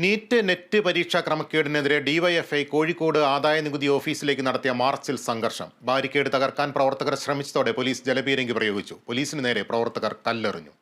NEET net പരീക്ഷാ ക്രമക്കേടിനെതിരെ DYFI Kozhikode ആദായനികുതി ഓഫീസിലേക്ക് നടത്തിയ മാർച്ചിൽ സംഘർഷം. ബാരിക്കേഡ് തകർക്കാൻ പ്രവർത്തകർ ശ്രമിച്ചതോടെ പോലീസ് ജലപീരങ്കി പ്രയോഗിച്ചു. പോലീസിന് നേരെ പ്രവർത്തകർ കല്ലെറിഞ്ഞു.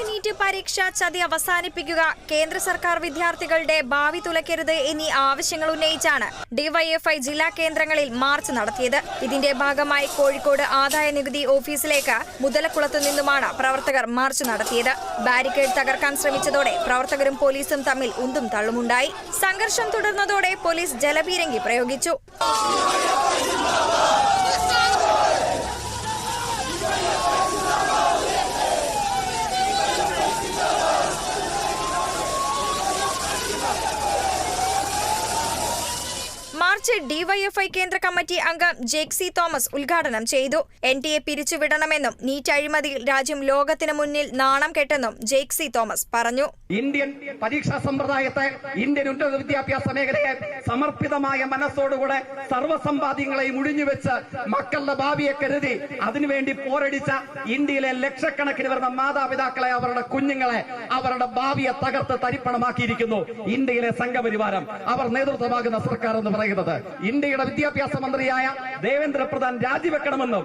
നീറ്റ് പരീക്ഷാ ചതി അവസാനിപ്പിക്കുക, കേന്ദ്ര സർക്കാർ വിദ്യാർത്ഥികളുടെ ഭാവി തുലയ്ക്കരുത് എന്നീ ആവശ്യങ്ങൾ ഉന്നയിച്ചാണ് ഡിവൈഎഫ്ഐ ജില്ലാ കേന്ദ്രങ്ങളിൽ മാർച്ച് നടത്തിയത്. ഇതിന്റെ ഭാഗമായി കോഴിക്കോട് ആദായനികുതി ഓഫീസിലേക്ക് മുതലക്കുളത്തു നിന്നുമാണ് പ്രവർത്തകർ മാർച്ച് നടത്തിയത്. ബാരിക്കേഡ് തകർക്കാൻ ശ്രമിച്ചതോടെ പ്രവർത്തകരും പോലീസും തമ്മിൽ ഉന്തും തള്ളുമുണ്ടായി. സംഘർഷം തുടർന്നതോടെ പോലീസ് ജലപീരങ്കി പ്രയോഗിച്ചു. മാർച്ച് ഡിവൈഎഫ്ഐ കേന്ദ്ര കമ്മിറ്റി അംഗം ജെക്സി തോമസ് ഉദ്ഘാടനം ചെയ്തു. എൻടിഎ പിരിച്ചുവിടണമെന്നും നീറ്റ് അഴിമതിയിൽ രാജ്യം ലോകത്തിന് മുന്നിൽ നാണം കെട്ടെന്നും ജെക്സി തോമസ് പറഞ്ഞു. ഇന്ത്യൻ പരീക്ഷാ സമ്പ്രദായത്തെ, ഇന്ത്യൻ ഉന്നത വിദ്യാഭ്യാസ മേഖലയെ സമർപ്പിതമായ മനസ്സോടുകൂടെ സർവ്വസമ്പാദ്യങ്ങളെയും ഒഴിഞ്ഞുവെച്ച് മക്കളുടെ ഭാവിയെ കരുതി അതിനുവേണ്ടി പോരടിച്ച ഇന്ത്യയിലെ ലക്ഷക്കണക്കിന് വരുന്ന മാതാപിതാക്കളെ, അവരുടെ കുഞ്ഞുങ്ങളെ, അവരുടെ ഭാവിയെ തകർത്ത് തരിപ്പണമാക്കിയിരിക്കുന്നു ഇന്ത്യയിലെ സംഘപരിവാരം. അവർ നേതൃത്വമാകുന്ന സർക്കാർ എന്ന് പറയുന്നത് ഇന്ത്യയുടെ വിദ്യാഭ്യാസ മന്ത്രിയായ ദേവേന്ദ്ര പ്രധാൻ രാജിവെക്കണമെന്നും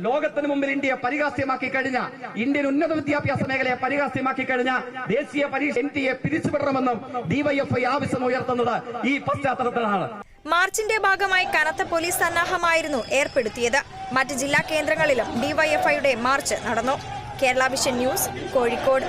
ലോകത്തിന് മുമ്പിൽ ഇന്ത്യയെ പരിഹാസ്യമാക്കി കഴിഞ്ഞ, ഇന്ത്യൻ ഉന്നത വിദ്യാഭ്യാസ മേഖലയെ പരിഹാസ്യമാക്കി കഴിഞ്ഞ ദേശീയ പരീക്ഷ എൻടിഎ പിരിച്ചുവിടണമെന്നും ഡിവൈഎഫ്ഐ ആവശ്യം ഉയർത്തുന്നത് ഈ പശ്ചാത്തലത്തിലാണ്. മാർച്ചിന്റെ ഭാഗമായി കനത്ത പോലീസ് സന്നാഹമായിരുന്നു ഏർപ്പെടുത്തിയത്. മറ്റ് ജില്ലാ കേന്ദ്രങ്ങളിലും ഡിവൈഎഫ്ഐയുടെ മാർച്ച് നടന്നു. Kerala vision news, Kozhikode.